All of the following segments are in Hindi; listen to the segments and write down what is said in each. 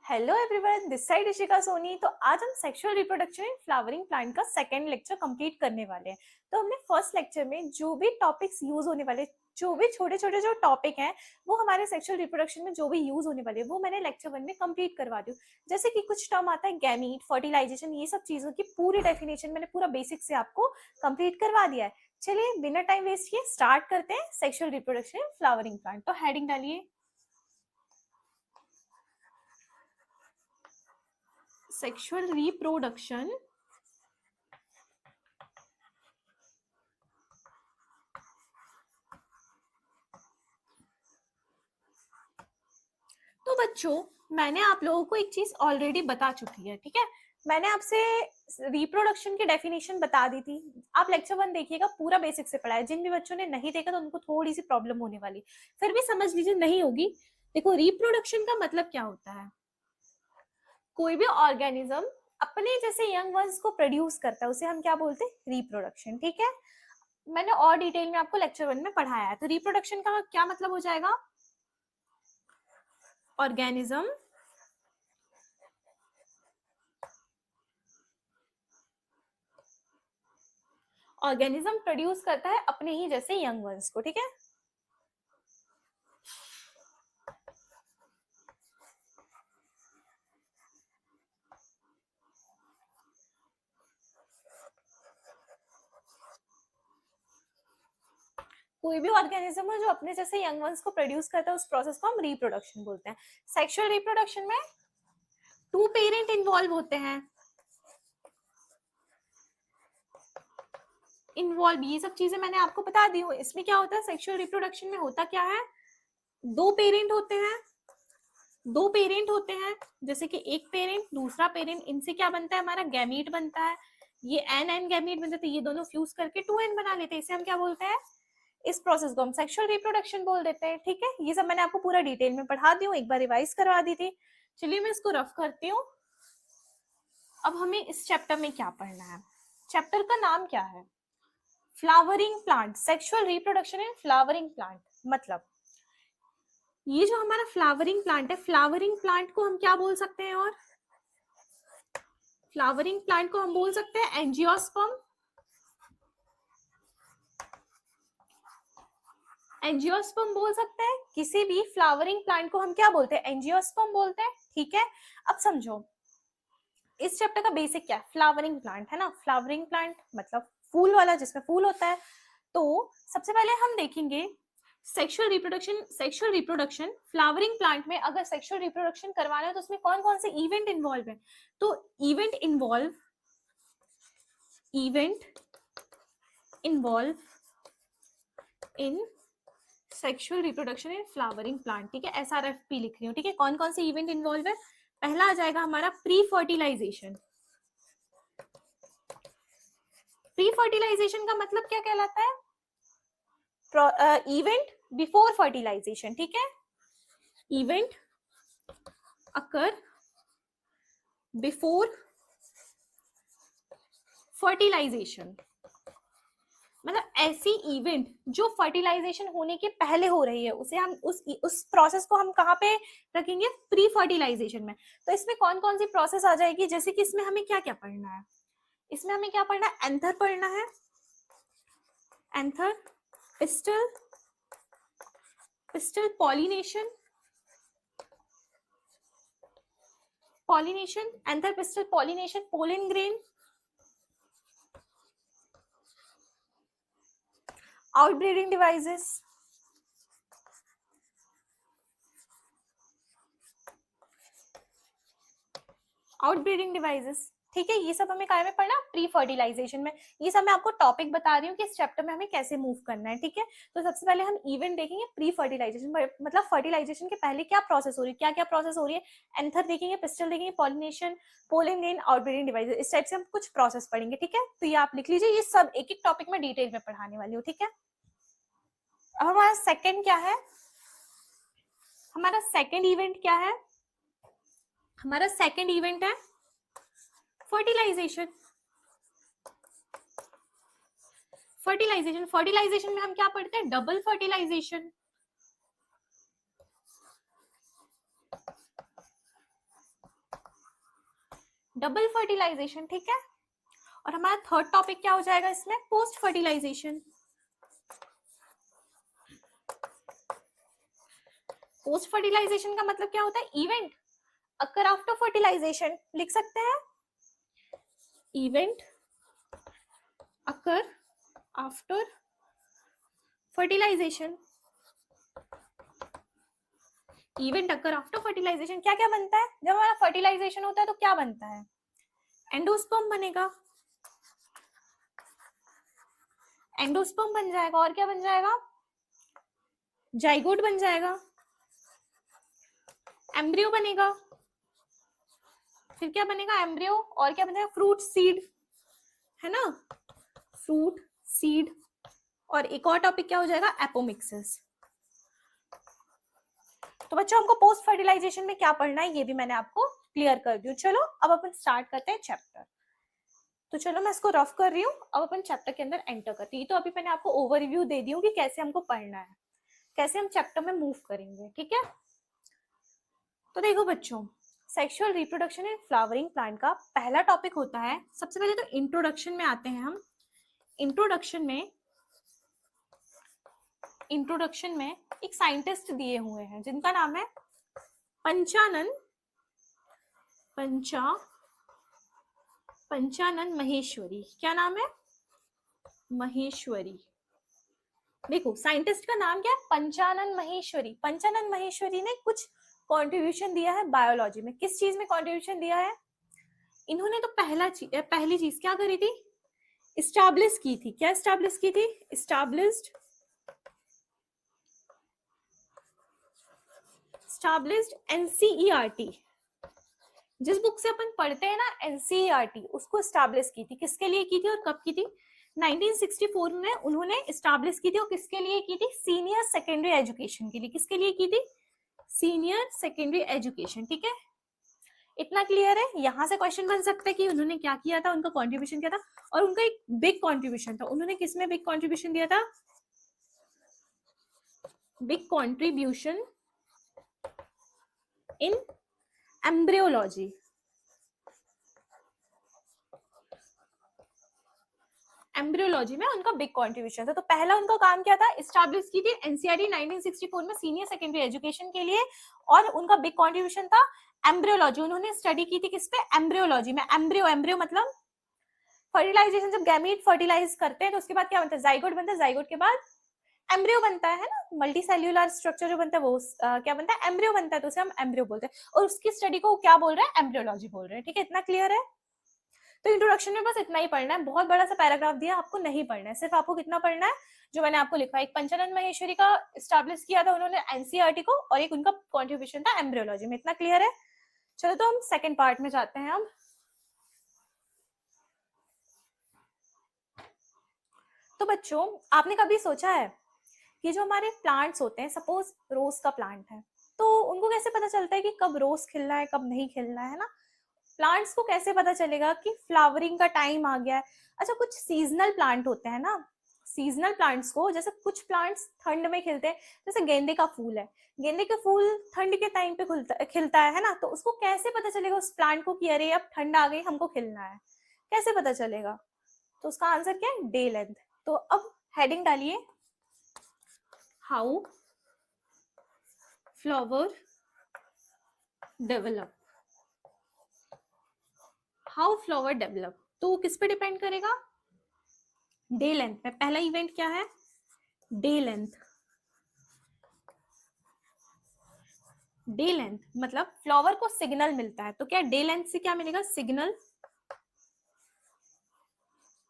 Hello everyone, this side Rishika Soni. तो आज हम sexual reproduction in flowering plant का सेकंड लेक्चर कंप्लीट करने वाले हैं। तो हमने फर्स्ट लेक्चर में जो भी टॉपिक्स यूज होने वाले, जो भी छोटे छोटे जो टॉपिक हैं वो हमारे सेक्सुअल रिप्रोडक्शन में जो भी यूज होने वाले वो मैंने लेक्चर 1 में कंप्लीट करवा दी। जैसे कि कुछ टर्म आता है गैमीट, फर्टिलाइजेशन, ये सब चीजों की पूरी डेफिनेशन मैंने पूरा बेसिक से आपको कंप्लीट करवा दिया है। चलिए बिना टाइम वेस्ट किए स्टार्ट करते हैं sexual reproduction in flowering plant. तो हेडिंग डालिए, सेक्सुअल रिप्रोडक्शन तो बच्चों, मैंने आप लोगों को एक चीज ऑलरेडी बता चुकी है, ठीक है। मैंने आपसे रिप्रोडक्शन की डेफिनेशन बता दी थी। आप लेक्चर 1 देखिएगा, पूरा बेसिक से पढ़ा है। जिन भी बच्चों ने नहीं देखा तो उनको थोड़ी सी प्रॉब्लम होने वाली, फिर भी समझ लीजिए, नहीं होगी। देखो, रिप्रोडक्शन का मतलब क्या होता है? कोई भी ऑर्गेनिज्म अपने जैसे यंग वंस को प्रोड्यूस करता है, उसे हम क्या बोलते हैं? रिप्रोडक्शन, ठीक है। मैंने और डिटेल में आपको लेक्चर 1 में पढ़ाया है। तो रिप्रोडक्शन का क्या मतलब हो जाएगा? ऑर्गेनिज्म ऑर्गेनिज्म प्रोड्यूस करता है अपने ही जैसे यंग वंस को, ठीक है। कोई भी ऑर्गेनिज्म है जो अपने जैसे यंग वंस को प्रोड्यूस करता है, उस प्रोसेस को हम रिप्रोडक्शन बोलते हैं। सेक्सुअल रिप्रोडक्शन में 2 पेरेंट इन्वॉल्व होते हैं। ये सब चीजें मैंने आपको बता दी हूँ। इसमें क्या होता है? सेक्सुअल रिप्रोडक्शन में होता क्या है? 2 पेरेंट होते हैं। 2 पेरेंट होते हैं, जैसे कि एक पेरेंट, दूसरा पेरेंट। इनसे क्या बनता है? हमारा गैमीट बनता है। ये एन गैमीट बनते हैं, ये दोनों फ्यूज करके 2n बना लेते हैं। इसे हम क्या बोलते हैं? इस प्रोसेस को हम सेक्सुअल रिप्रोडक्शन बोल देते हैं, ठीक है। ये सब मैंने आपको पूरा डिटेल में पढ़ा दी हूँ, एक बार रिवाइज करवा दी थी। चलिए मैं इसको रफ करती हूँ। अब हमें इस चैप्टर में क्या पढ़ना है? चैप्टर का नाम क्या है? Flowering plant, sexual reproduction in flowering plant. मतलब ये जो हमारा फ्लावरिंग प्लांट है, फ्लावरिंग प्लांट को हम क्या बोल सकते हैं? और फ्लावरिंग प्लांट को हम बोल सकते हैं एंजियोस्पर्म। एंजियोस्पर्म बोल सकते हैं। किसी भी फ्लावरिंग प्लांट को हम क्या बोलते हैं? एंजियोस्पर्म बोलते हैं, ठीक है। अब समझो, इस चैप्टर का बेसिक क्या है? फ्लावरिंग प्लांट है ना। फ्लावरिंग प्लांट मतलब फूल वाला, जिसमें फूल होता है। तो सबसे पहले हम देखेंगे सेक्सुअल रिप्रोडक्शन फ्लावरिंग प्लांट में। अगर सेक्सुअल रिप्रोडक्शन करवाना है तो उसमें कौन कौन से इवेंट इन्वॉल्व है? तो event involve in sexual reproduction in flowering plant, ठीक है। SRFP लिख रही हूँ, ठीक है। कौन कौन से इवेंट इन्वॉल्व है? पहला आ जाएगा हमारा प्री फर्टिलाइजेशन। प्री फर्टिलाइजेशन का मतलब क्या कहलाता है? इवेंट बिफोर फर्टिलाइजेशन, ठीक है। इवेंट अकर बिफोर फर्टिलाइजेशन, मतलब ऐसी इवेंट जो फर्टिलाइजेशन होने के पहले हो रही है, उसे हम उस प्रोसेस को हम कहाँ पे रखेंगे? प्री फर्टिलाइजेशन में। तो इसमें कौन कौन सी प्रोसेस आ जाएगी? जैसे कि इसमें हमें क्या क्या पढ़ना है? इसमें हमें क्या पढ़ना है? एंथर पढ़ना है। Anther, pistol, pollination, anther pistol pollination, pollen grain, outbreeding devices, ठीक है। ये सब हमें काय में पढ़ना? प्री फर्टिलाइजेशन में। ये सब मैं आपको टॉपिक बता रही हूँ कि इस चैप्टर में हमें कैसे मूव करना है, ठीक है। तो सबसे पहले हम इवेंट देखेंगे प्री फर्टिलाइजेशन, मतलब फर्टिलाइजेशन के पहले क्या प्रोसेस हो रही है, क्या क्या प्रोसेस हो रही है। एंथर देखेंगे, पिस्टल देखेंगे, pollination, pollen grain, outbreeding devices. इस टाइप से हम कुछ प्रोसेस पढ़ेंगे, ठीक है। तो ये आप लिख लीजिए, ये सब एक एक टॉपिक में डिटेल में पढ़ाने वाली हूँ, ठीक है। अब हमारा सेकेंड क्या है? हमारा सेकेंड इवेंट क्या है? हमारा सेकेंड इवेंट है फर्टिलाइजेशन। फर्टिलाइजेशन में हम क्या पढ़ते हैं? Double fertilisation. डबल फर्टिलाइजेशन, ठीक है। और हमारा थर्ड टॉपिक क्या हो जाएगा इसमें, पोस्ट फर्टिलाइजेशन। पोस्ट फर्टिलाइजेशन का मतलब क्या होता है, इवेंट अकर आफ्टर फर्टिलाइजेशन, लिख सकते हैं event occur after fertilization. Event occur after fertilization क्या क्या बनता है, जब हमारा फर्टिलाइजेशन होता है तो क्या बनता है, एंडोस्पर्म बनेगा, एंडोस्पर्म बन जाएगा, और क्या बन जाएगा, जाइगोट बन जाएगा, एम्ब्रियो बनेगा, फिर क्या बनेगा एम्ब्रियो, और क्या बनेगा फ्रूट सीड, है ना, फ्रूट सीड। और एक और टॉपिक क्या हो जाएगा, एपोमिक्सिस। तो बच्चों हमको पोस्ट फर्टिलाइजेशन में क्या पढ़ना है ये भी मैंने आपको क्लियर कर दिया। चलो अब अपन स्टार्ट करते हैं चैप्टर। तो चलो मैं इसको रफ कर रही हूँ, अब अपन चैप्टर के अंदर एंटर करते हैं। तो अभी मैंने आपको ओवरव्यू दे दी हूँ कि कैसे हमको पढ़ना है, कैसे हम चैप्टर में मूव करेंगे, ठीक है। तो देखो बच्चों, sexual reproduction in flowering plant का पहला टॉपिक होता है, सबसे पहले तो इंट्रोडक्शन में आते हैं हम। इंट्रोडक्शन में एक साइंटिस्ट दिए हुए हैं जिनका नाम है पंचानन महेश्वरी। क्या नाम है, महेश्वरी। देखो साइंटिस्ट का नाम क्या है, पंचानन महेश्वरी। पंचानन महेश्वरी ने कुछ कंट्रीब्यूशन दिया है बायोलॉजी में। किस चीज में कंट्रीब्यूशन दिया है, इन्होंने तो पहली चीज क्या करी थी, इस्टेब्लिश की थी। क्या इस्टेब्लिश की थी, इस्टेब्लिश्ड एनसीईआरटी। जिस बुक से अपन पढ़ते हैं ना एनसीईआरटी, उसको इस्टेब्लिश की थी। किसके लिए की थी और कब की थी, 1964 में उन्होंने इस्टेब्लिश की थी। और किसके लिए की थी, सीनियर सेकेंडरी एजुकेशन के लिए। किसके लिए की थी, सीनियर सेकेंडरी एजुकेशन, ठीक है। इतना क्लियर है। यहां से क्वेश्चन बन सकता है कि उन्होंने क्या किया था, उनका कंट्रीब्यूशन क्या था। और उनका एक बिग कंट्रीब्यूशन था, उन्होंने किसमें बिग कंट्रीब्यूशन दिया था, big contribution in embryology. Embryology में उनका बिग कंट्रीब्यूशन था। तो पहला उनका काम क्या था, एस्टैब्लिश की थी एनसीईआरटी 1964 में सीनियर सेकेंडरी एजुकेशन के लिए। और उनका बिग कंट्रीब्यूशन था एम्ब्रियोलॉजी। उन्होंने स्टडी की थी किस पे, एम्ब्रियोलॉजी में। एम्ब्रियो मतलब फर्टिलाइजेशन, जब गैमीट फर्टिलाइज करते हैं तो उसके बाद क्या बनता है, जाइगोट बनता है। जाइगोट के बाद एम्ब्रियो बनता है ना, मल्टी सेल्यूलर स्ट्रक्चर जो बनता है वो क्या बनता है, एम्ब्रियो बनता है। तो उसे हम एम्ब्रियो बोलते हैं। और उसकी स्टडी को क्या बोल रहे हैं, एम्ब्रियोलॉजी बोल रहे हैं, ठीक है। इतना क्लियर है। तो इंट्रोडक्शन में बस इतना ही पढ़ना है, बहुत बड़ा सा पैराग्राफ दिया आपको नहीं पढ़ना है। सिर्फ आपको कितना पढ़ना है, जो मैंने आपको लिखा है। एक पंचानन महेश्वरी का एस्टैब्लिश किया था उन्होंने एनसीईआरटी को, और एक उनका कंट्रीब्यूशन था एम्ब्रियोलॉजी में। इतना क्लियर है। चलो तो हम सेकंड पार्ट में जाते हैं हम। तो बच्चों आपने कभी सोचा है कि जो हमारे प्लांट्स होते हैं, सपोज रोज का प्लांट है, तो उनको कैसे पता चलता है कि कब रोज खिलना है कब नहीं खिलना है ना। प्लांट्स को कैसे पता चलेगा कि फ्लावरिंग का टाइम आ गया है। अच्छा कुछ सीजनल प्लांट होते हैं ना, सीजनल प्लांट्स को, जैसे कुछ प्लांट्स ठंड में खिलते हैं, जैसे गेंदे का फूल है, गेंदे का फूल ठंड के टाइम पे खिलता है ना। तो उसको कैसे पता चलेगा उस प्लांट को कि अरे अब ठंड आ गई हमको खिलना है, कैसे पता चलेगा। तो उसका आंसर क्या है, डे लेंथ। तो अब हेडिंग डालिए, how flower develop. How flower develop, तो किस पे डिपेंड करेगा, डे लेंथ में। पहला इवेंट क्या है, डे लेंथ। डे लेंथ मतलब फ्लावर को सिग्नल मिलता है। तो क्या डे लेंथ से क्या मिलेगा, सिग्नल,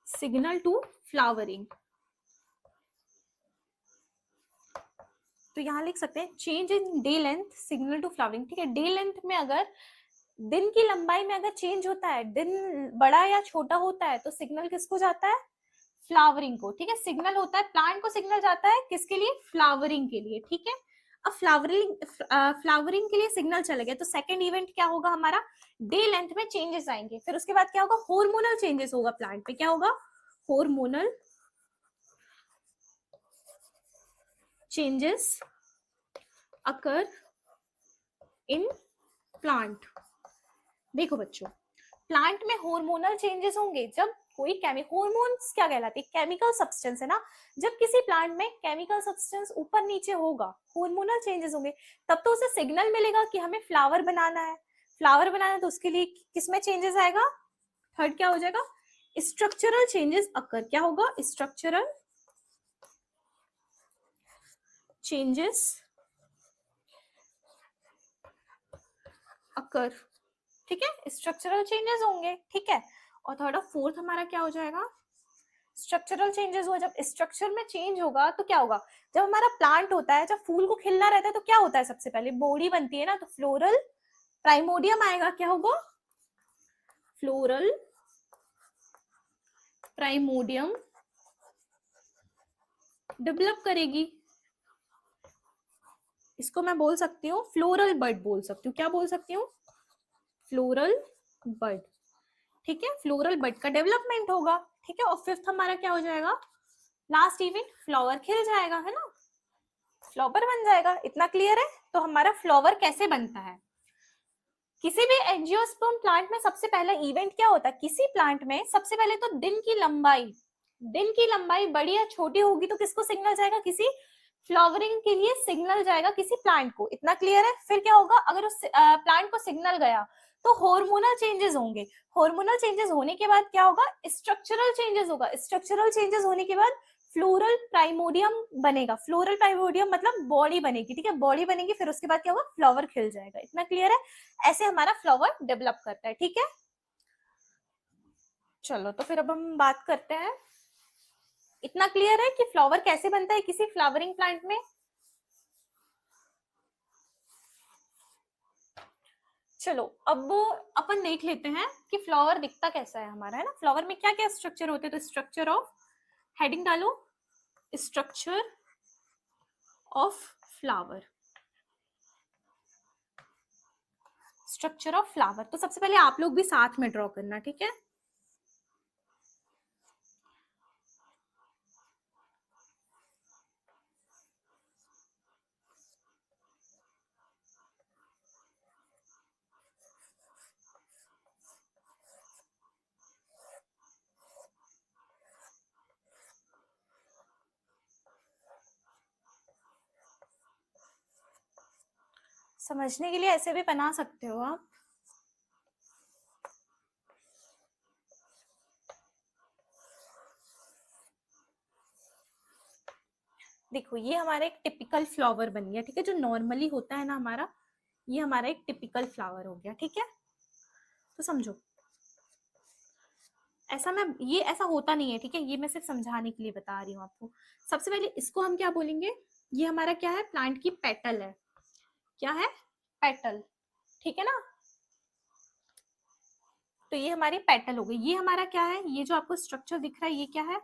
सिग्नल टू फ्लावरिंग। तो यहां लिख सकते हैं change in day length signal to flowering, ठीक है। डे लेंथ में अगर दिन की लंबाई में अगर चेंज होता है, दिन बड़ा या छोटा होता है, तो सिग्नल किसको जाता है, फ्लावरिंग को, ठीक है। सिग्नल होता है, प्लांट को सिग्नल जाता है किसके लिए, फ्लावरिंग के लिए, ठीक है। अब फ्लावरिंग के लिए सिग्नल चले गए, तो सेकंड इवेंट क्या होगा हमारा, डे लेंथ में चेंजेस आएंगे। फिर उसके बाद क्या होगा, हार्मोनल चेंजेस होगा प्लांट पे। क्या होगा, hormonal changes occur in plant. देखो बच्चों, प्लांट में हार्मोनल चेंजेस होंगे जब कोई हार्मोन्स क्या कहलाते हैं, केमिकल सब्सटेंस है ना, जब किसी प्लांट में केमिकल सब्सटेंस ऊपर नीचे होगा, हार्मोनल चेंजेस होंगे, तब तो उसे सिग्नल मिलेगा कि हमें फ्लावर बनाना है। फ्लावर बनाना है तो उसके लिए किसमें चेंजेस आएगा, थर्ड क्या हो जाएगा, स्ट्रक्चरल चेंजेस अकर। क्या होगा, स्ट्रक्चरल चेंजेस अकर, ठीक है, स्ट्रक्चरल चेंजेस होंगे, ठीक है। और थर्ड और फोर्थ हमारा क्या हो जाएगा, स्ट्रक्चरल चेंजेस हुआ। जब स्ट्रक्चर में चेंज होगा तो क्या होगा, जब हमारा प्लांट होता है, जब फूल को खिलना रहता है तो क्या होता है, सबसे पहले बॉडी बनती है ना, तो फ्लोरल प्राइमोडियम आएगा। क्या होगा, फ्लोरल प्राइमोडियम डेवलप करेगी। इसको मैं बोल सकती हूँ फ्लोरल बड, बोल सकती हूँ, क्या बोल सकती हूँ, फ्लोरल बड, ठीक है, फ्लोरल बड का डेवलपमेंट होगा, ठीक है। और फिफ्थ हमारा क्या हो जाएगा, लास्ट इवेंट, फ्लावर खिल जाएगा, है ना, फ्लावर बन जाएगा। इतना क्लियर है। तो हमारा फ्लावर कैसे बनता है, किसी भी एंजियोस्पर्म प्लांट में सबसे पहला इवेंट क्या होता है, किसी प्लांट में सबसे पहले तो दिन की लंबाई बड़ी या छोटी होगी तो किसको सिग्नल जाएगा, किसी फ्लावरिंग के लिए सिग्नल जाएगा किसी प्लांट को। इतना क्लियर है। फिर क्या होगा, अगर उस प्लांट को सिग्नल गया तो हार्मोनल चेंजेस होंगे। हार्मोनल चेंजेस होने के बाद क्या होगा, स्ट्रक्चरल चेंजेस होगा। स्ट्रक्चरल चेंजेस होने के बाद फ्लोरल प्राइमोडियम बनेगा। फ्लोरल प्राइमोडियम मतलब बॉडी बनेगी, ठीक है, बॉडी बनेगी, फिर उसके बाद क्या होगा, फ्लावर खिल जाएगा। इतना क्लियर है। ऐसे हमारा फ्लावर डेवलप करता है, ठीक है। चलो तो फिर अब हम बात करते हैं, इतना क्लियर है कि फ्लावर कैसे बनता है किसी फ्लावरिंग प्लांट में। चलो अब अपन देख लेते हैं कि फ्लावर दिखता कैसा है हमारा, है ना। फ्लावर में क्या क्या स्ट्रक्चर होते हैं, तो स्ट्रक्चर ऑफ, हेडिंग डालो, structure of flower, structure of flower. तो सबसे पहले आप लोग भी साथ में ड्रॉ करना, ठीक है। समझने के लिए ऐसे भी बना सकते हो आप। देखो ये हमारा एक टिपिकल फ्लावर बन गया, ठीक है, जो नॉर्मली होता है ना हमारा, ये हमारा एक टिपिकल फ्लावर हो गया, ठीक है। तो समझो, ऐसा मैं, ये ऐसा होता नहीं है, ठीक है, ये मैं सिर्फ समझाने के लिए बता रही हूँ आपको। सबसे पहले इसको हम क्या बोलेंगे, ये हमारा क्या है, प्लांट की पेटल है। क्या है, पेटल, ठीक है ना। तो ये हमारी पेटल हो गई। ये हमारा क्या है, ये जो आपको स्ट्रक्चर दिख रहा है ये क्या है,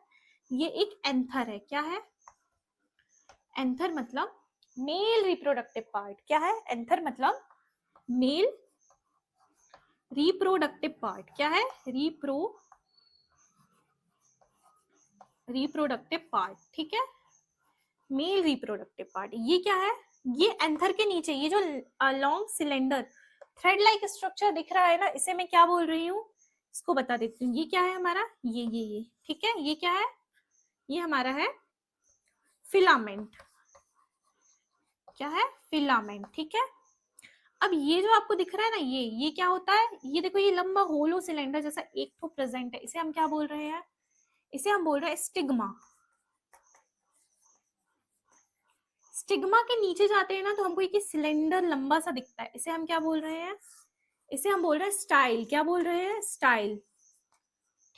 ये एक एंथर है। क्या है, एंथर मतलब मेल रिप्रोडक्टिव पार्ट। क्या है, एंथर मतलब मेल रिप्रोडक्टिव पार्ट। क्या है, रिप्रोडक्टिव पार्ट, ठीक है, मेल रिप्रोडक्टिव पार्ट। ये क्या है, ये एंथर के नीचे ये जो long cylinder thread like structure दिख रहा है ना, इसे मैं क्या बोल रही हूँ, इसको बता देती हूँ। ये क्या है हमारा, ये ठीक है, ये क्या है, ये हमारा है फिलामेंट। क्या है, फिलामेंट, ठीक है। अब ये जो आपको दिख रहा है ना, ये क्या होता है, ये देखो, ये लंबा होलो सिलेंडर जैसा एक तो प्रेजेंट है, इसे हम क्या बोल रहे हैं, इसे हम बोल रहे हैं स्टिग्मा। स्टिग्मा के नीचे जाते हैं ना तो हमको एक सिलेंडर लंबा सा दिखता है, इसे हम क्या बोल रहे हैं, इसे हम बोल रहे हैं स्टाइल। क्या बोल रहे हैं, स्टाइल,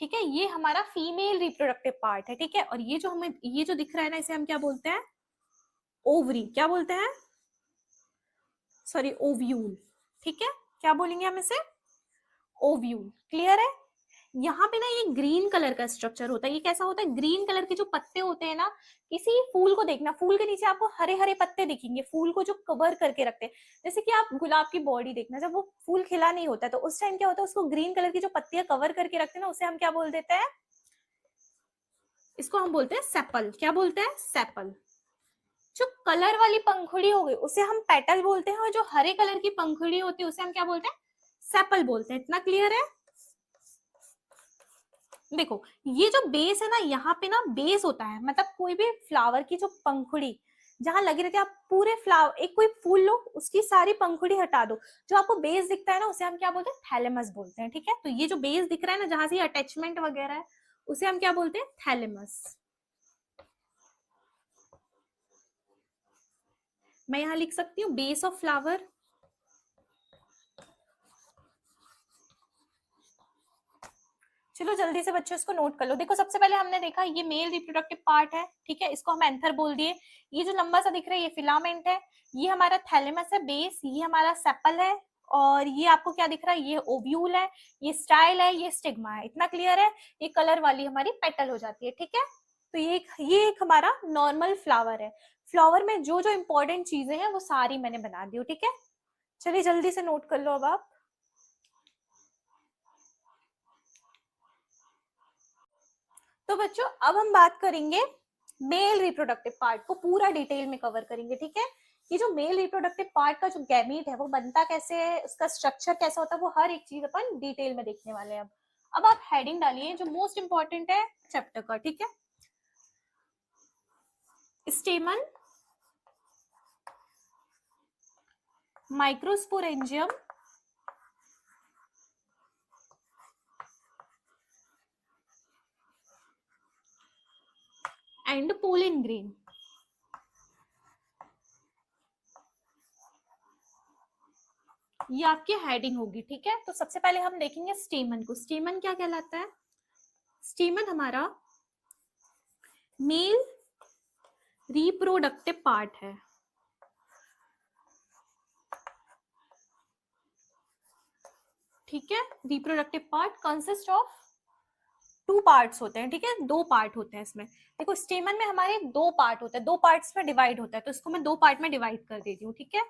ठीक है। ये हमारा फीमेल रिप्रोडक्टिव पार्ट है, ठीक है। और ये जो हमें ये जो दिख रहा है ना, इसे हम क्या बोलते हैं, ओवरी। क्या बोलते हैं, सॉरी, ओव्यूल, ठीक है। क्या बोलेंगे हम इसे, ओव्यूल। क्लियर है। यहाँ पे ना ये ग्रीन कलर का स्ट्रक्चर होता है। ये कैसा होता है, ग्रीन कलर के जो पत्ते होते हैं ना, किसी फूल को देखना, फूल के नीचे आपको हरे हरे पत्ते दिखेंगे, फूल को जो कवर करके रखते हैं। जैसे कि आप गुलाब की बॉडी देखना, जब वो फूल खिला नहीं होता है तो उस टाइम क्या होता है, उसको ग्रीन कलर की जो पत्तियां कवर करके रखते हैं ना, उसे हम क्या बोल देते हैं, इसको हम बोलते हैं सेपल। क्या बोलते हैं, सेपल। जो कलर वाली पंखुड़ी हो गई उसे हम पेटल बोलते हैं, और जो हरे कलर की पंखुड़ी होती है उसे हम क्या बोलते हैं, सेपल बोलते हैं। इतना क्लियर है। देखो ये जो बेस है ना, यहाँ पे ना बेस होता है, मतलब कोई भी फ्लावर की जो पंखुड़ी जहां लगी रहती है, आप पूरे फ्लावर, एक कोई फूल लो, उसकी सारी पंखुड़ी हटा दो, जो आपको बेस दिखता है ना, उसे हम क्या बोलते हैं, थैलेमस बोलते हैं। ठीक है, तो ये जो बेस दिख रहा है ना, जहां से अटैचमेंट वगैरह है, उसे हम क्या बोलते हैं, थैलेमस। मैं यहाँ लिख सकती हूँ बेस ऑफ फ्लावर। चलो जल्दी से बच्चों इसको नोट कर लो। देखो सबसे पहले हमने देखा ये मेल रिप्रोडक्टिव पार्ट है, ठीक है, इसको हम एंथर बोल दिए। ये जो लंबा सा दिख रहा है ये फिलामेंट है, ये हमारा थैलेमस है बेस, ये हमारा सेपल है, और ये आपको क्या दिख रहा है, ये ओव्यूल है, ये स्टाइल है, ये स्टिग्मा है। इतना क्लियर है? ये कलर वाली हमारी पेटल हो जाती है। ठीक है, तो ये एक हमारा नॉर्मल फ्लावर है। फ्लावर में जो जो इंपॉर्टेंट चीजें हैं वो सारी मैंने बना दी। ठीक है, चलिए जल्दी से नोट कर लो अब आप। तो बच्चों अब हम बात करेंगे मेल रिप्रोडक्टिव पार्ट को, पूरा डिटेल में कवर करेंगे। ठीक है, ये जो मेल रिप्रोडक्टिव पार्ट का जो गैमीट है वो बनता कैसे है, उसका स्ट्रक्चर कैसा होता है, वो हर एक चीज अपन डिटेल में देखने वाले हैं। अब आप हेडिंग डालिए जो मोस्ट इंपॉर्टेंट है चैप्टर का। ठीक है, स्टेमन, माइक्रोस्पोरेंजियम, एंड पोलिन ग्रेन। ये आपकी हेडिंग होगी। ठीक है, तो सबसे पहले हम देखेंगे स्टेमन को। स्टेमन क्या कहलाता है? स्टेमन हमारा मेल रिप्रोडक्टिव पार्ट है। ठीक है, reproductive part consist of 2 parts होते हैं। ठीक है, 2 पार्ट होते हैं इसमें। देखो स्टेमन में हमारे 2 पार्ट होते हैं, 2 पार्ट्स में डिवाइड होता है, तो इसको मैं 2 पार्ट में डिवाइड कर देती हूँ। ठीक है,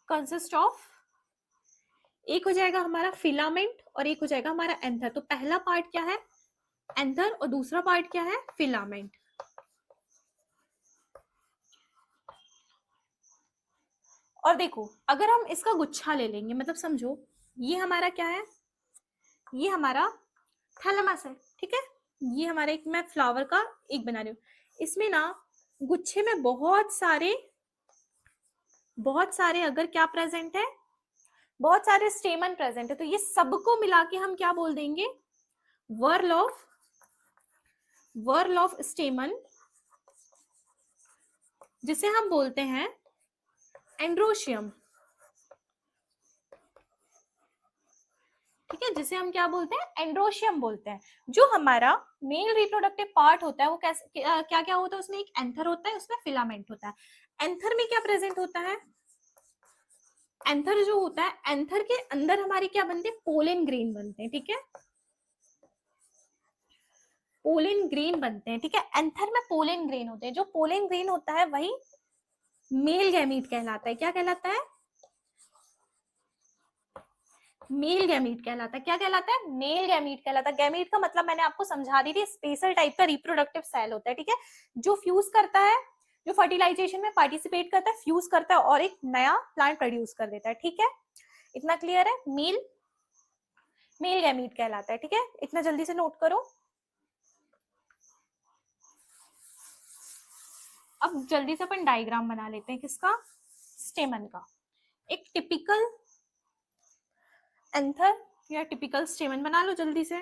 कंसिस्ट ऑफ, एक हो जाएगा हमारा फिलामेंट और एक हो जाएगा हमारा एंथर। तो पहला पार्ट क्या है, एंथर, और दूसरा पार्ट क्या है, फिलामेंट। और देखो अगर हम इसका गुच्छा ले लेंगे, मतलब समझो ये हमारा क्या है, ये हमारा थैलेमस है। ठीक है, ये हमारा एक, मैं फ्लावर का एक बना रही हूँ, इसमें ना गुच्छे में बहुत सारे अगर क्या प्रेजेंट है, बहुत सारे स्टेमन प्रेजेंट है, तो ये सबको मिला के हम क्या बोल देंगे, वर्ल ऑफ स्टेमन, जिसे हम बोलते हैं एंड्रोशियम। ठीक है, जिसे हम क्या बोलते हैं, एंड्रोशियम बोलते हैं। जो हमारा मेल रिप्रोडक्टिव पार्ट होता है वो कैसे, क्या क्या होता है उसमें, एक एंथर होता है, उसमें फिलामेंट होता है। एंथर में क्या प्रेजेंट होता है, एंथर जो होता है, एंथर के अंदर हमारी क्या बनते हैं, पोलन ग्रेन बनते हैं। ठीक है, पोलन ग्रेन बनते हैं। ठीक है, एंथर में पोलन ग्रेन होते हैं। जो पोलन ग्रेन होता है वही मेल गैमीट कहलाता है। क्या कहलाता है, मेल गैमीट कहलाता है। क्या कहलाता है, मेल गैमीट कहलाता है। गैमीट का मतलब मैंने आपको समझा दी थी, स्पेशल टाइप का रिप्रोडक्टिव सेल होता है। ठीक है, जो फ्यूज करता है, जो फर्टिलाइजेशन में पार्टिसिपेट करता है, फ्यूज करता है और एक नया प्लांट प्रोड्यूस कर देता है। ठीक है, इतना क्लियर है, मेल गैमीट कहलाता है। ठीक है, इतना जल्दी से नोट करो। अब जल्दी से अपन डायग्राम बना लेते हैं, किसका, स्टेमन का। एक टिपिकल एंथर या टिपिकल स्टेमन बना लो जल्दी से।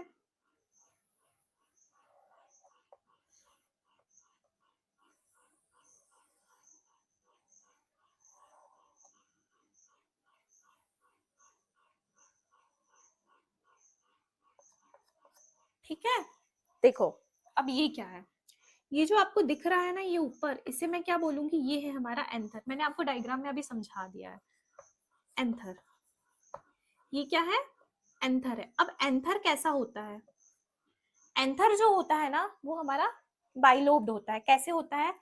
ठीक है, देखो अब ये क्या है, ये जो आपको दिख रहा है ना ये ऊपर, इसे मैं क्या बोलूंगी, ये है हमारा एंथर। मैंने आपको डायग्राम में अभी समझा दिया है, एंथर। ये क्या है, एंथर है। अब एंथर कैसा होता है, एंथर जो होता है ना वो हमारा बाइलोब्ड होता है। कैसे होता है,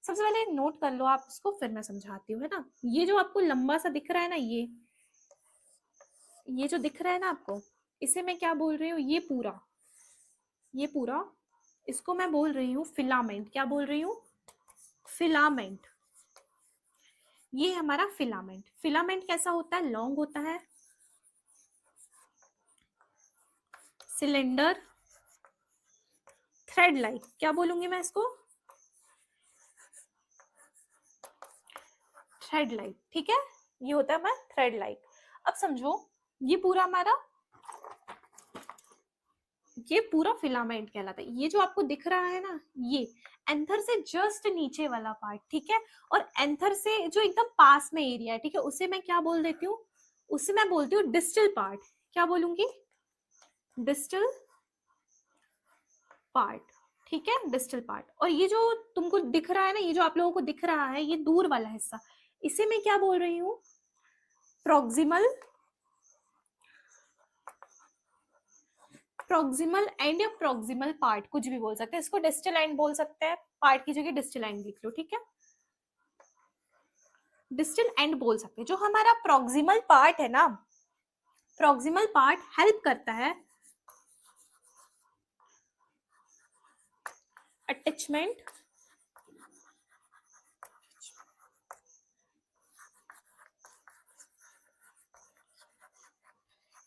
सबसे पहले नोट कर लो आप उसको, फिर मैं समझाती हूँ, है ना। ये जो आपको लंबा सा दिख रहा है ना, ये जो दिख रहा है ना आपको, इसे मैं क्या बोल रही हूँ, ये पूरा इसको मैं बोल रही हूँ फिलामेंट। क्या बोल रही हूँ, फिलामेंट। ये हमारा फिलामेंट। फिलामेंट कैसा होता है, लॉन्ग होता है, सिलेंडर, थ्रेड लाइक, क्या बोलूंगी मैं इसको, थ्रेड लाइक, ठीक है, ये होता है हमारा थ्रेड लाइक। अब समझो ये पूरा हमारा, ये पूरा फिलामेंट कहलाता है। ये जो आपको दिख रहा है ना, ये एंथर से जस्ट नीचे वाला पार्ट, ठीक है, और एंथर से जो एकदम पास में एरिया है, ठीक है, उसे मैं क्या बोल देती हूँ, उसे मैं बोलती हूँ डिस्टल पार्ट। क्या बोलूंगी, डिस्टल पार्ट, ठीक है, डिस्टल पार्ट। और ये जो तुमको दिख रहा है ना, ये जो आप लोगों को दिख रहा है, ये दूर वाला हिस्सा, इसे मैं क्या बोल रही हूँ, प्रॉक्सिमल, प्रॉक्सिमल एंड या प्रॉक्सिमल पार्ट, कुछ भी बोल सकते हैं इसको, डिस्टल एंड बोल सकते हैं, पार्ट की जगह डिस्टल एंड लिख लो, ठीक है, डिस्टल एंड बोल सकते हैं। जो हमारा प्रॉक्सिमल पार्ट है ना, प्रॉक्सिमल पार्ट हेल्प करता है अटैचमेंट,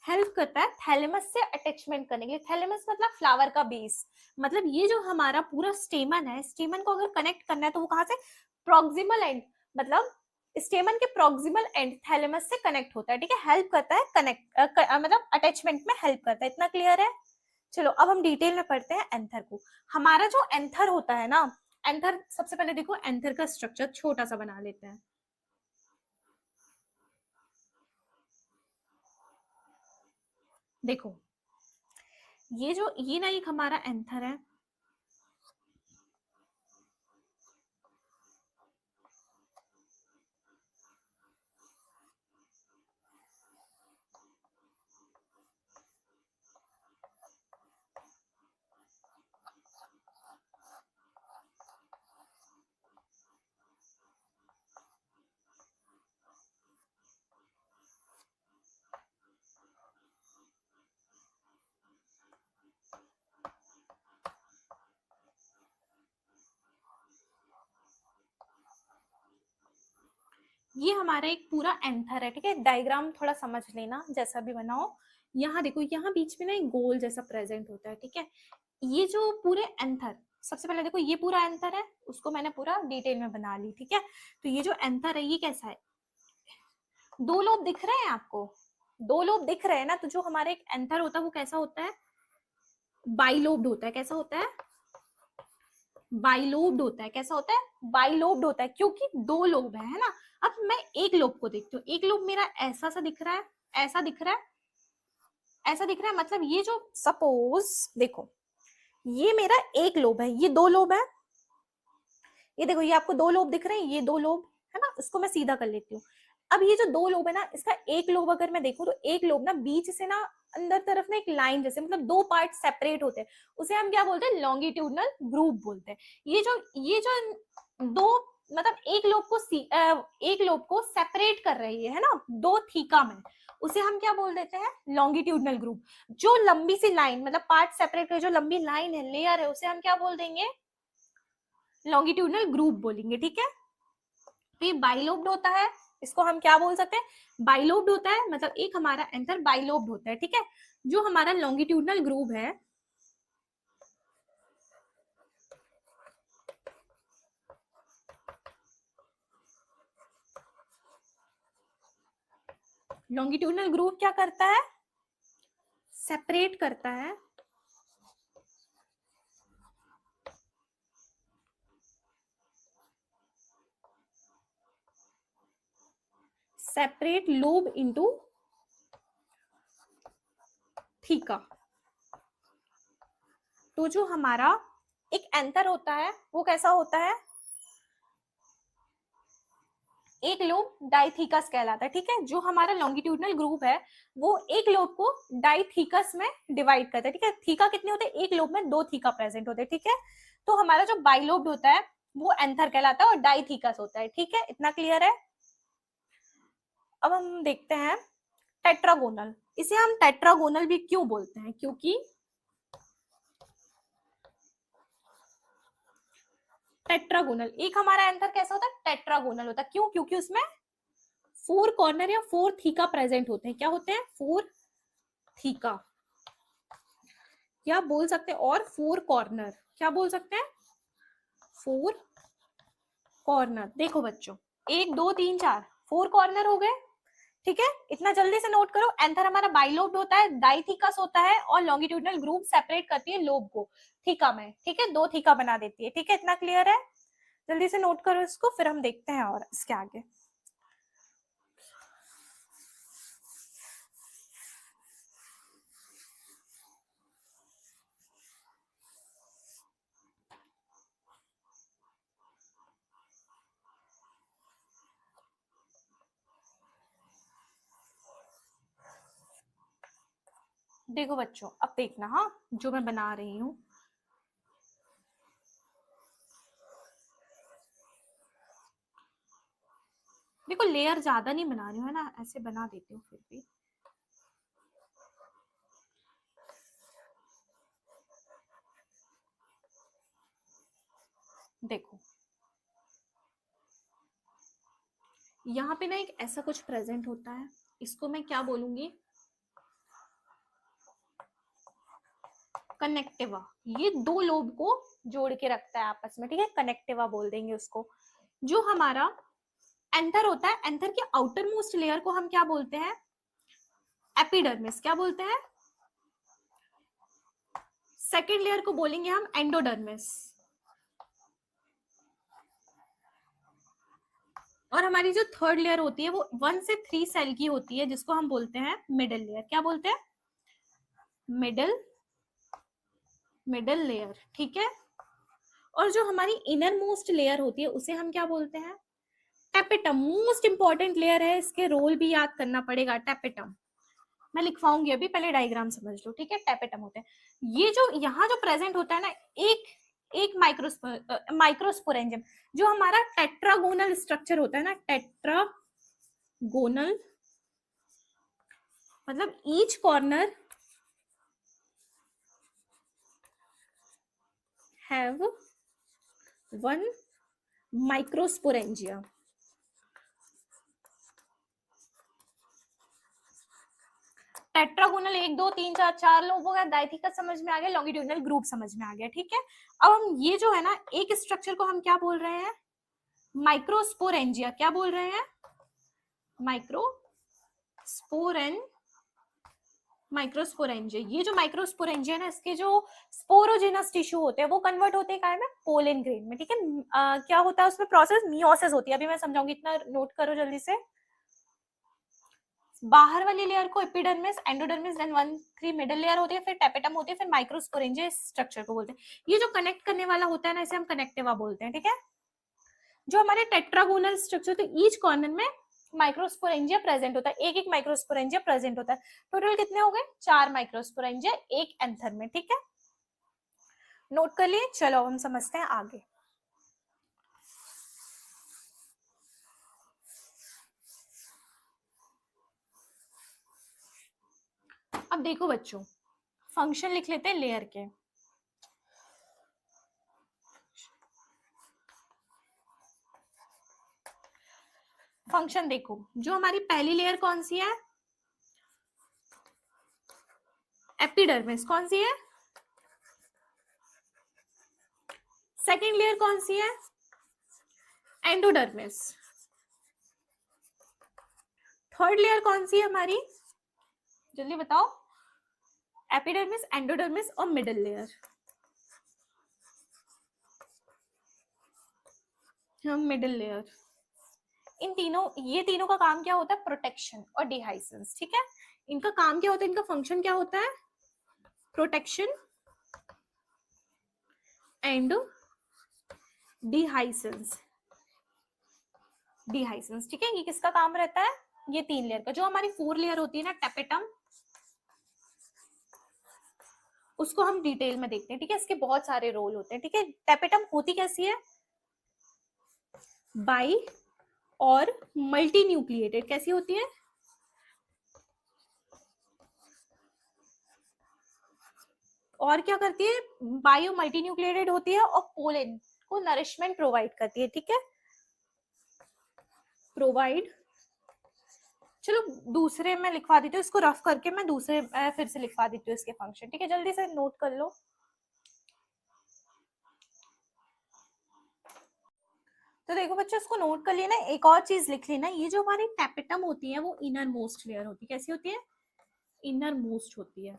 हेल्प करता है थैलेमस से अटैचमेंट करने के लिए। थैलेमस मतलब फ्लावर का बेस, मतलब ये जो हमारा पूरा स्टेमन है, स्टेमन को अगर कनेक्ट करना है तो वो कहाँ से, प्रॉक्सिमल एंड, मतलब स्टेमन के प्रॉक्सिमल एंड थैलेमस से कनेक्ट होता है, ठीक है, हेल्प करता है कनेक्ट, मतलब अटैचमेंट में हेल्प करता है। इतना क्लियर है। चलो अब हम डिटेल में पढ़ते हैं एंथर को। हमारा जो एंथर होता है ना, एंथर, सबसे पहले देखो एंथर का स्ट्रक्चर छोटा सा बना लेते हैं। देखो ये जो, ये ना एक हमारा एंथर है, ये हमारा एक पूरा एंथर है, ठीक है, डायग्राम थोड़ा समझ लेना जैसा भी बनाओ। यहाँ देखो, यहाँ बीच में ना एक गोल जैसा प्रेजेंट होता है, ठीक है, ये जो पूरे एंथर, सबसे पहले देखो ये पूरा एंथर है, उसको मैंने पूरा डिटेल में बना ली, ठीक है। तो ये जो एंथर है ये कैसा है, दो लोब दिख रहे हैं आपको, दो लोब दिख रहे हैं ना, तो जो हमारा एक एंथर होता है वो कैसा होता है, बाइलोब्ड होता है। कैसा होता है, बाइलोब्ड होता है। कैसा होता है, बाइलोब्ड होता है, क्योंकि दो लोब है ना। अब मैं एक लोब को देखती हूँ, एक लोब मेरा ऐसा सा दिख रहा है, ऐसा दिख रहा है, ऐसा दिख रहा है, मतलब ये जो, सपोज देखो ये मेरा एक लोब है, ये दो लोब है, ये देखो ये आपको दो लोब दिख रहे हैं, ये दो लोब है ना, इसको मैं सीधा कर लेती हूँ। अब ये जो दो लोब है ना, इसका एक लोब अगर मैं देखूं तो एक लोब ना बीच से ना अंदर तरफ ना एक लाइन जैसे, मतलब दो पार्ट सेपरेट होते हैं, उसे हम क्या बोलते हैं, लॉन्गिट्यूडनल ग्रुप बोलते हैं। ये जो दो, मतलब एक लोब को सेपरेट कर रही है ना दो थीका में, उसे हम क्या बोल देते हैं, लॉन्गिट्यूडनल ग्रुप। जो लंबी सी लाइन, मतलब पार्ट सेपरेट कर जो लंबी लाइन है, लेयर है, उसे हम क्या बोल देंगे, लॉन्गिट्यूडनल ग्रुप बोलेंगे, ठीक है। तो ये बाइलोब्ड होता है, इसको हम क्या बोल सकते हैं, बाइलोब्ड होता है, मतलब एक हमारा एंथर बाइलोब्ड होता है, ठीक है। जो हमारा लॉन्गिट्यूडनल ग्रुप है, लॉन्गिट्यूडनल ग्रुप क्या करता है, सेपरेट करता है सेपरेट लोब इनटू थीका। तो जो हमारा एक एंथर होता है वो कैसा होता है, एक लोब डाइथीकस कहलाता है, ठीक है। जो हमारा लॉन्गिट्यूडनल ग्रुप है वो एक लोब को डाइथीकस में डिवाइड करता है, ठीक है। थीका कितने होते हैं, एक लोब में दो थीका प्रेजेंट होते हैं, ठीक है। तो हमारा जो बाइलोब्ड होता है वो एंथर कहलाता है और डाइथीकस होता है, ठीक है। इतना क्लियर है। अब हम देखते हैं टेट्रागोनल। इसे हम टेट्रागोनल भी क्यों बोलते हैं, क्योंकि टेट्रागोनल, एक हमारा एंथर कैसा होता है, टेट्रागोनल होता है। क्यों, क्योंकि उसमें फोर कॉर्नर या फोर थीका प्रेजेंट होते हैं। क्या होते हैं, फोर थीका। या बोल सकते हैं और 4 कॉर्नर, क्या बोल सकते हैं 4 कॉर्नर। देखो बच्चों 1 2 3 4 4 कॉर्नर हो गए, ठीक है। इतना जल्दी से नोट करो। एंथर हमारा बाइलोब्ड होता है, डाइथिकस होता है और लॉन्गिट्यूडिनल ग्रुप सेपरेट करती है लोब को थीका में, ठीक है, 2 थीका बना देती है, ठीक है। इतना क्लियर है, जल्दी से नोट करो इसको, फिर हम देखते हैं और इसके आगे। देखो बच्चों अब देखना, हाँ जो मैं बना रही हूँ, देखो लेयर ज्यादा नहीं बना रही हूँ, है ना, ऐसे बना देती हूँ फिर भी। देखो यहाँ पे ना एक ऐसा कुछ प्रेजेंट होता है, इसको मैं क्या बोलूंगी, कनेक्टिवा। ये 2 लोब को जोड़ के रखता है आपस में, ठीक है, कनेक्टिवा बोल देंगे उसको। जो हमारा एंथर होता है, एंथर के आउटर मोस्ट लेयर को हम क्या बोलते हैं, एपिडर्मिस। क्या बोलते हैं, सेकेंड लेयर को बोलेंगे हम एंडोडर्मिस। और हमारी जो थर्ड लेयर होती है वो 1 से 3 सेल की होती है, जिसको हम बोलते हैं मिडिल लेयर। क्या बोलते हैं, मिडिल लेयर, ठीक है। और जो हमारी इनर मोस्ट लेयर होती है उसे हम क्या बोलते हैं, टेपेटम। मोस्ट इंपॉर्टेंट लेयर है, इसके रोल भी याद करना पड़ेगा, टेपेटम। मैं लिखवाऊंगी अभी, पहले डायग्राम समझ लो, ठीक है। टेपेटम होते हैं ये जो यहाँ जो प्रेजेंट होता है ना, एक माइक्रोस्पोरेंजियम, जो हमारा टेट्रागोनल स्ट्रक्चर होता है ना, टेट्रागोनल मतलब each corner have 1 microsporangia. Tetragonal 1 2 3 4 4 लोगों का डाइथिकस समझ में आ गया, लॉन्गिट्यूडिनल ग्रुप समझ में आ गया, ठीक है। अब हम ये जो है ना एक स्ट्रक्चर को हम क्या बोल रहे हैं, माइक्रोस्पोरेंजिया। क्या बोल रहे हैं, माइक्रोस्पोरेंजिया। ये जो माइक्रोस्पोरेंजिया ना, इसके जो स्पोरोजेनस टिश्यू होते हैं वो कन्वर्ट होते हैं काय में, पोलन ग्रेन में, ठीक है। क्या होता है उसमें प्रोसेस, मियोसिस होती है, अभी मैं समझाऊंगी, इतना नोट करो जल्दी से। बाहर वाली लेयर को epidermis, endodermis, then 1 3 middle layer होती है, फिर टेपेटम होती है, फिर माइक्रोस्पोरेंजिया स्ट्रक्चर को बोलते हैं। ये जो कनेक्ट करने वाला होता है ना, इसे हम कनेक्टिवा बोलते हैं, ठीक है। जो हमारे टेट्रागोनल स्ट्रक्चर, तो ईच कॉर्नर में माइक्रोस्पोरेंजिया प्रेजेंट होता है, एक माइक्रोस्पोरेंजिया प्रेजेंट होता है। टोटल कितने हो गए, 4 माइक्रोस्पोरेंजिया एक एंथर में, ठीक है। नोट कर लिए, चलो हम समझते हैं आगे। अब देखो बच्चों, फंक्शन लिख लेते हैं लेयर के। फंक्शन देखो, जो हमारी पहली लेयर कौन सी है, एपिडर्मिस, कौन सी है, सेकेंड लेयर कौन सी है, एंडोडर्मिस, थर्ड लेयर कौन सी है हमारी, जल्दी बताओ, एपिडर्मिस, एंडोडर्मिस और मिडिल लेयर। मिडिल लेयर, इन तीनों, ये तीनों का काम क्या होता है, प्रोटेक्शन और डिहाइसेंस, ठीक है। इनका काम क्या होता है, इनका फंक्शन क्या होता है, प्रोटेक्शन एंड डिहाइसेंस, ठीक है। ये किसका काम रहता है, ये 3 लेयर का। जो हमारी 4 लेयर होती है ना, टेपेटम, उसको हम डिटेल में देखते हैं, ठीक है। इसके बहुत सारे रोल होते हैं, ठीक है। टेपेटम होती कैसी है, बाई और मल्टी न्यूक्लिएटेड। कैसी होती है, और क्या करती है, बायो मल्टी न्यूक्लिएटेड होती है और पोलन को नरिशमेंट प्रोवाइड करती है, ठीक है, प्रोवाइड चलो दूसरे में लिखवा देती हूँ इसको, रफ करके मैं दूसरे फिर से लिखवा देती हूँ इसके फंक्शन, ठीक है, जल्दी से नोट कर लो। तो देखो बच्चों, इसको नोट कर लेना। एक और चीज लिख लेना, ये जो हमारी टैपेटम होती है वो इनर मोस्ट लेयर होती है। कैसी होती है? इनर मोस्ट होती है।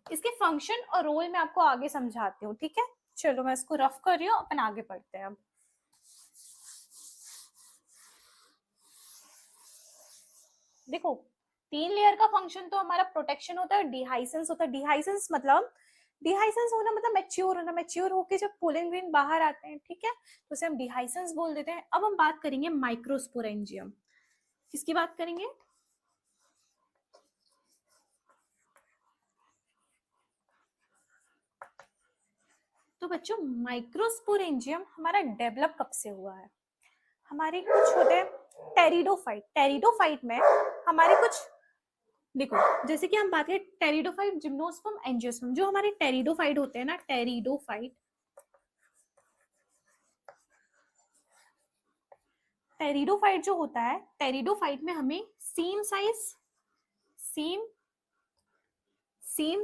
इसके फंक्शन और रोल मैं आपको आगे समझाती हूँ, ठीक है। चलो मैं इसको रफ कर रही हूँ, अपन आगे पढ़ते हैं अब। देखो, 3 लेयर का फंक्शन तो हमारा प्रोटेक्शन होता है, डिहाइसेंस होता है। डिहाइसेंस मतलब, डिहाइसेंस होना मतलब मैच्योर होना। मैच्योर होके जब पोलन ग्रेन बाहर आते हैं, ठीक है, तो उसे हम डिहाइसेंस बोल देते हैं। अब हम बात करेंगे माइक्रोस्पोरेंजियम। किसकी बात करेंगे? तो बच्चों, माइक्रोस्पोरेंजियम हमारा डेवलप कब से हुआ है? हमारे कुछ होते हैं टेरिडोफाइट। टेरिडोफाइट में हमारे कुछ, देखो जैसे कि हम बात करें टेरिडोफाइट, जिम्नोस्पर्म, एंजियोस्पर्म, जो हमारे टेरिडोफाइट होते हैं ना, टेरिडोफाइट, टेरिडोफाइट जो होता है, टेरिडोफाइट में हमें same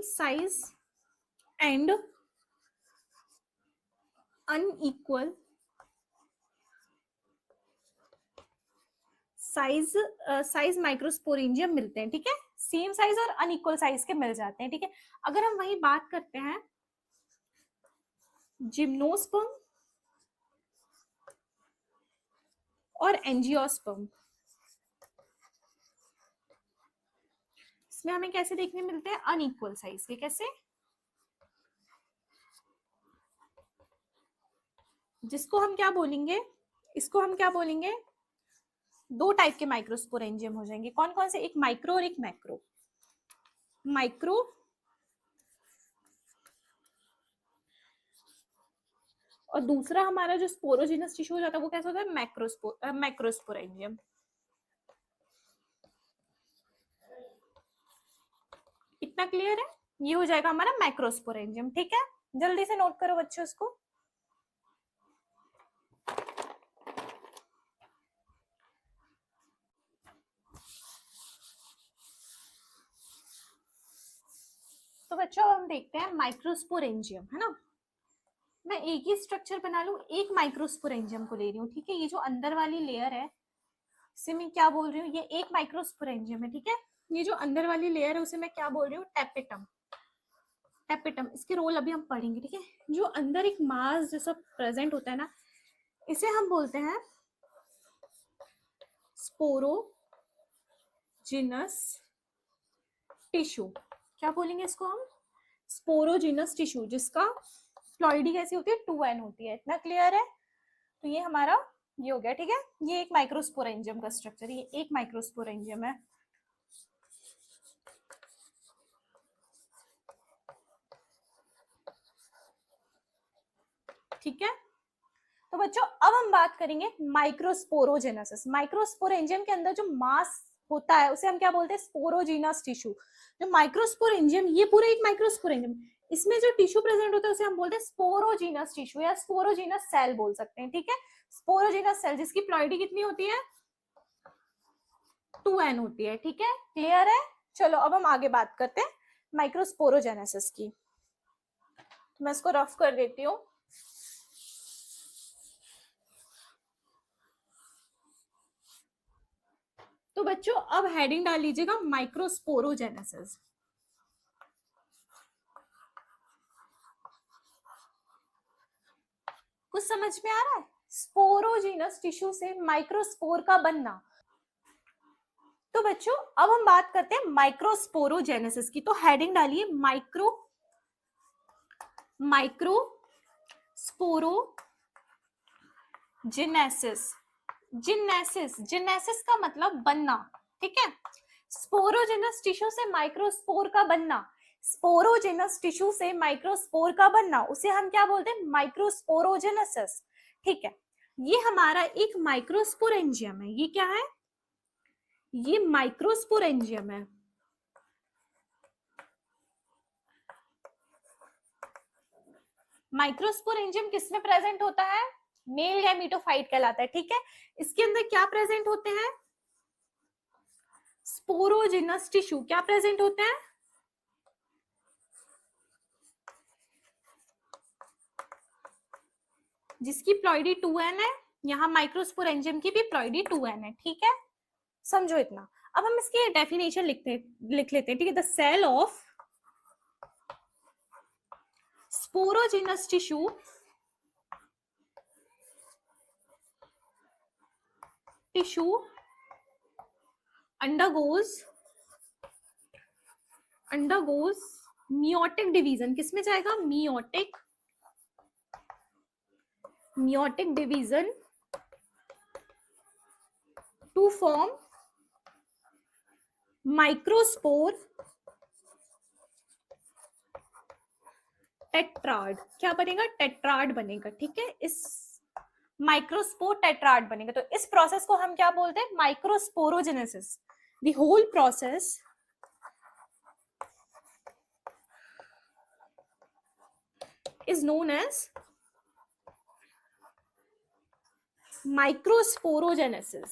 size and unequal size microsporangium मिलते हैं, ठीक है। सेम साइज और अनइक्वल साइज के मिल जाते हैं, ठीक है। अगर हम वही बात करते हैं जिम्नोस्पर्म और एंजियोस्पर्म, इसमें हमें कैसे देखने मिलते हैं? अनइक्वल साइज के। कैसे? जिसको हम क्या बोलेंगे, इसको हम क्या बोलेंगे? 2 टाइप के माइक्रोस्पोरेंजियम हो जाएंगे। कौन कौन से? एक माइक्रो और एक मैक्रो। माइक्रो और दूसरा हमारा जो स्पोरोजिनस टिश्यू हो जाता है वो कैसा होता है? मैक्रोस्पोरेंजियम। इतना क्लियर है? ये हो जाएगा हमारा मैक्रोस्पोरेंजियम, ठीक है। जल्दी से नोट करो बच्चों इसको। तो बच्चों हम देखते हैं माइक्रोस्पोरेंजियम, है ना। मैं एक ही स्ट्रक्चर बना लूं, एक माइक्रोस्पोरेंजियम को ले रही हूँ, ठीक है। ये जो अंदर वाली लेयर है, इसे मैं क्या बोल रही हूँ? ये एक माइक्रोस्पोरेंजियम है, ठीक है। ये जो अंदर वाली लेयर है उसे मैं क्या बोल रही हूँ? टेपेटम। टेपेटम, इसके रोल अभी हम पढ़ेंगे, ठीक है। जो अंदर एक मास जैसा प्रेजेंट होता है ना, इसे हम बोलते हैं स्पोरोजिनस टिश्यू। क्या बोलेंगे इसको हम? स्पोरोजिनस टिश्यू, जिसका फ्लॉइडी कैसी होती है? 2n होती है। इतना क्लियर है? तो ये हमारा ये हो गया, ठीक है। ये एक माइक्रोस्पोरेंजियम का स्ट्रक्चर, ये एक माइक्रोस्पोरेंजियम है। ठीक है। तो बच्चों अब हम बात करेंगे माइक्रोस्पोरोजेनेसिस। माइक्रोस्पोरेंजियम के अंदर जो मास होता है उसे हम क्या बोलते हैं? Sporogenous tissue. जो माइक्रोस्पोरेंजियम, ये पूरा एक माइक्रोस्पोरेंजियम, इसमें जो टिश्यू प्रेजेंट होता है उसे हम बोलते हैं स्पोरोजिनस टिश्यू या स्पोरोजिनस सेल बोल सकते हैं, ठीक है। स्पोरोजिनस सेल जिसकी प्लॉइडी कितनी होती है? 2n होती है, ठीक है। क्लियर है? चलो अब हम आगे बात करते हैं माइक्रोस्पोरोजेनेसिस की। मैं इसको रफ कर देती हूँ। तो बच्चों अब हेडिंग डाल लीजिएगा माइक्रोस्पोरोजेनेसिस। कुछ समझ में आ रहा है? स्पोरोजिनस टिश्यू से माइक्रोस्पोर का बनना। तो बच्चों अब हम बात करते हैं माइक्रोस्पोरोजेनेसिस की। तो हेडिंग डालिए माइक्रोस्पोरोजेनेसिस। जिनेसिस का मतलब बनना, ठीक है। स्पोरोजिनस टिश्यू से माइक्रोस्पोर का बनना, स्पोरोजिनस टिश्यू से माइक्रोस्पोर का बनना, उसे हम क्या बोलते हैं? माइक्रोस्पोरोजेनेसिस, ठीक है। ये हमारा एक माइक्रोस्पोरेंजियम है। ये क्या है? ये माइक्रोस्पोरेंजियम है। माइक्रोस्पोरेंजियम किसमें प्रेजेंट होता है? मेल गैमेटोफाइट कहलाता है, ठीक है। इसके अंदर क्या प्रेजेंट होते हैं? स्पोरोजिनस टिश्यू क्या प्रेजेंट होते हैं? जिसकी प्लॉइडी 2n है, यहाँ माइक्रोस्पोरेंजियम की भी प्लॉइडी 2n है, ठीक है, समझो इतना। अब हम इसकी डेफिनेशन लिख लेते हैं, ठीक है। The cell of sporogenous tissue undergoes meiotic division। किसमें जाएगा? meiotic division to form microspore tetrad. क्या बनेगा? टेट्राड बनेगा, ठीक है। इस माइक्रोस्पोर टेट्राड बनेगा। तो इस प्रोसेस को हम क्या बोलते हैं? Microsporogenesis. The whole process is known as microsporogenesis।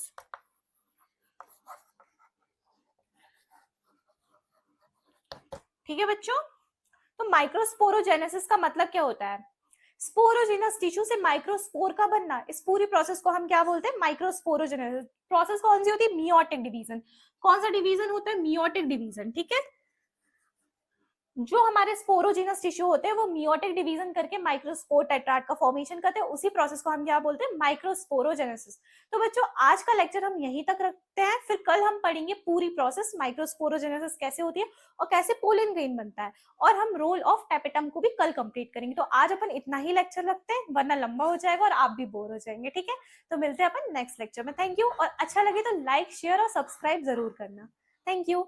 ठीक है बच्चों, तो माइक्रोस्पोरोजेनेसिस का मतलब क्या होता है? स्पोरोजिनस टिश्यू से माइक्रोस्पोर का बनना। इस पूरी प्रोसेस को हम क्या बोलते हैं? माइक्रोस्पोरोजेनेसिस। प्रोसेस कौन सी होती है? Meiotic division. कौन सा डिवीजन होता है? मियोटिक डिवीजन, ठीक है। जो हमारे स्पोरोजिनस टिश्यू होते हैं वो मियोटिक डिवीजन करके माइक्रोस्पोर टेट्राड का फॉर्मेशन करते हैं। उसी प्रोसेस को हम क्या बोलते हैं? माइक्रोस्पोरोजेनेसिस। तो बच्चों आज का लेक्चर हम यहीं तक रखते हैं, फिर कल हम पढ़ेंगे पूरी प्रोसेस माइक्रोस्पोरोजेनेसिस कैसे होती है और कैसे पोलन ग्रेन बनता है, और हम रोल ऑफ टैपेटम को भी कल कंप्लीट करेंगे। तो आज अपन इतना ही लेक्चर रखते हैं, वरना लंबा हो जाएगा और आप भी बोर हो जाएंगे, ठीक है। तो मिलते हैं अपन नेक्स्ट लेक्चर में। थैंक यू, और अच्छा लगे तो लाइक, शेयर और सब्सक्राइब जरूर करना। Thank you.